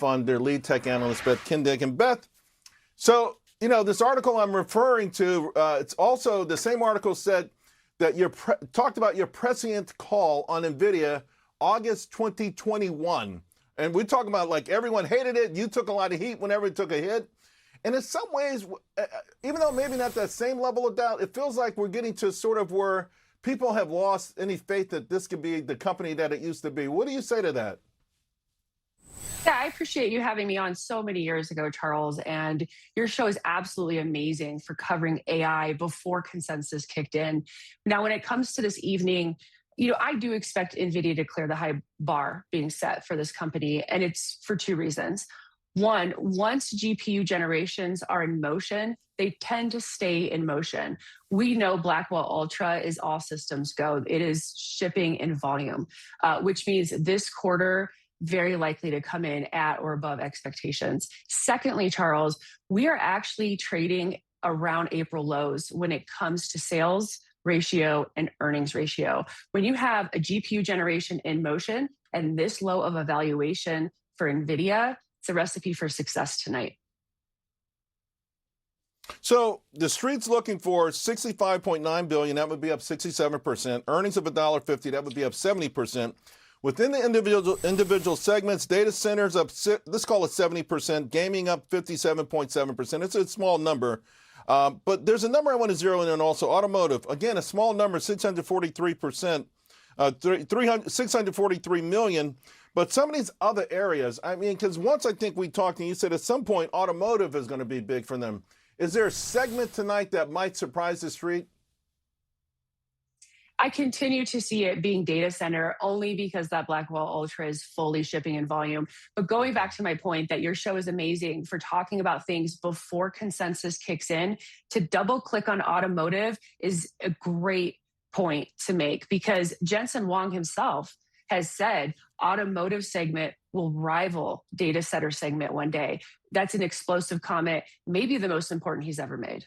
fund, their lead tech analyst, Beth Kindig. And Beth, so, you know, this article I'm referring to, it's also the same article said that you talked about your prescient call on Nvidia August 2021. And we're talking about like everyone hated it. You took a lot of heat whenever it took a hit. And in some ways, even though maybe not that same level of doubt, it feels like we're getting to sort of where people have lost any faith that this could be the company that it used to be. What do you say to that? Yeah, I appreciate you having me on so many years ago, Charles. And your show is absolutely amazing for covering AI before consensus kicked in. Now, when it comes to this evening, you know, I do expect Nvidia to clear the high bar being set for this company, and it's for two reasons. One, once GPU generations are in motion, they tend to stay in motion. We know Blackwell Ultra is all systems go. It is shipping in volume, which means this quarter very likely to come in at or above expectations. Secondly, Charles, we are actually trading around April lows when it comes to sales ratio and earnings ratio. When you have a GPU generation in motion and this low of a valuation for Nvidia, it's a recipe for success tonight. So the street's looking for 65.9 billion. That would be up 67%. Earnings of $1.50. That would be up 70%. Within the individual segments, data centers up, let's call it 70%. Gaming up 57.7%. It's a small number. But there's a number I want to zero in on also. Automotive, again, a small number, 643%, 643 million. But some of these other areas, I mean, because once I think we talked and you said at some point automotive is going to be big for them. Is there a segment tonight that might surprise the street? I continue to see it being data center only because that Blackwell Ultra is fully shipping in volume. But going back to my point that your show is amazing for talking about things before consensus kicks in, to double click on automotive is a great point to make because Jensen Huang himself has said automotive segment will rival data center segment one day. That's an explosive comment, maybe the most important he's ever made.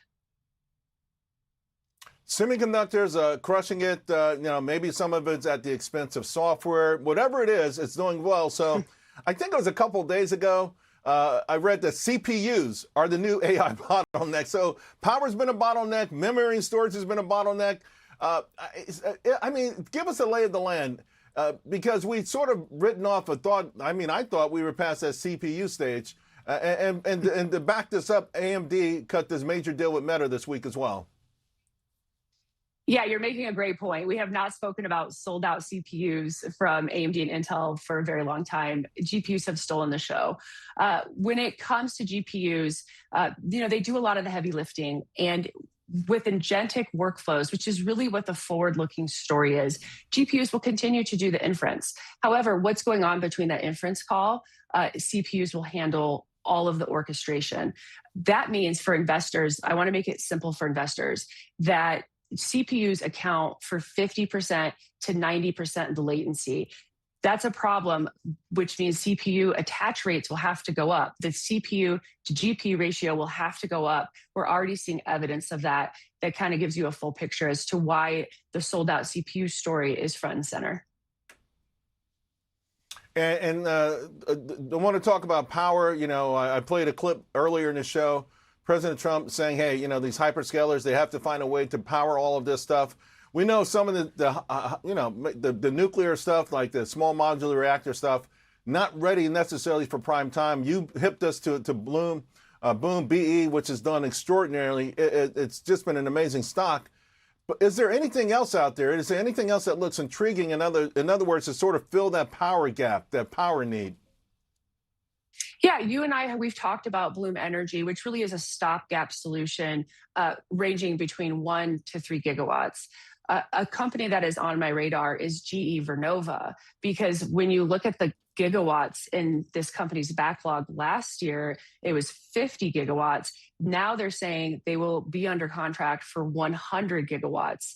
Semiconductors crushing it. You know, maybe some of it's at the expense of software. Whatever it is, it's doing well. So I think it was a couple of days ago, I read that CPUs are the new AI bottleneck. So power's been a bottleneck. Memory and storage has been a bottleneck. I mean, give us a lay of the land. Because we sort of written off a thought. I mean, I thought we were past that CPU stage. And to back this up, AMD cut this major deal with Meta this week as well. Yeah, you're making a great point. We have not spoken about sold out CPUs from AMD and Intel for a very long time. GPUs have stolen the show. When it comes to GPUs, you know, they do a lot of the heavy lifting. And with agentic workflows, which is really what the forward-looking story is, GPUs will continue to do the inference. However, what's going on between that inference call, CPUs will handle all of the orchestration. That means for investors, I want to make it simple for investors, that CPUs account for 50% to 90% of the latency. That's a problem, which means CPU attach rates will have to go up. The CPU to GPU ratio will have to go up. We're already seeing evidence of that. That kind of gives you a full picture as to why the sold out CPU story is front and center. And I want to talk about power. You know, I played a clip earlier in the show. President Trump saying, hey, you know, these hyperscalers, they have to find a way to power all of this stuff. We know some of the nuclear stuff, like the small modular reactor stuff, not ready necessarily for prime time. You hipped us to Boom BE, which has done extraordinarily. It's just been an amazing stock. But is there anything else out there? Is there anything else that looks intriguing? In other words, to sort of fill that power gap, that power need? Yeah, you and I, we've talked about Bloom Energy, which really is a stopgap solution ranging between 1 to 3 gigawatts. A company that is on my radar is GE Vernova, because when you look at the gigawatts in this company's backlog last year, it was 50 gigawatts. Now they're saying they will be under contract for 100 gigawatts.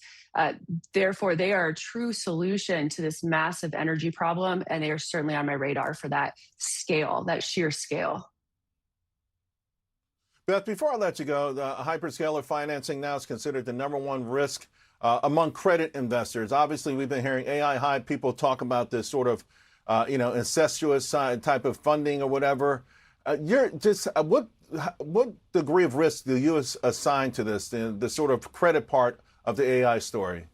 Therefore, they are a true solution to this massive energy problem, and they are certainly on my radar for that scale, that sheer scale. Beth, before I let you go, the hyperscaler financing now is considered the #1 risk among credit investors. Obviously, we've been hearing AI hype. People talk about this sort of incestuous type of funding or whatever. You're just what degree of risk do you assign to this, the sort of credit part of the AI story?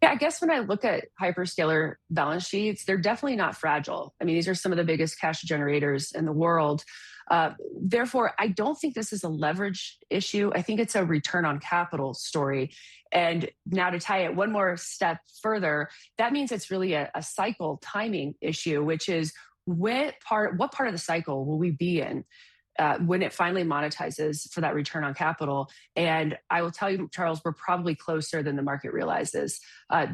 Yeah, I guess when I look at hyperscaler balance sheets, they're definitely not fragile. I mean, these are some of the biggest cash generators in the world. Therefore, I don't think this is a leverage issue. I think it's a return on capital story. And now to tie it one more step further, that means it's really a cycle timing issue, which is what part of the cycle will we be in when it finally monetizes for that return on capital? And I will tell you, Charles, we're probably closer than the market realizes.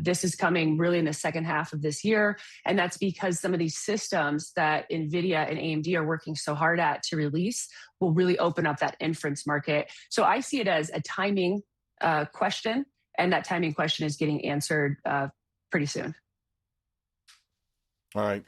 This is coming really in the second half of this year. And that's because some of these systems that Nvidia and AMD are working so hard at to release will really open up that inference market. So I see it as a timing question. And that timing question is getting answered pretty soon. All right.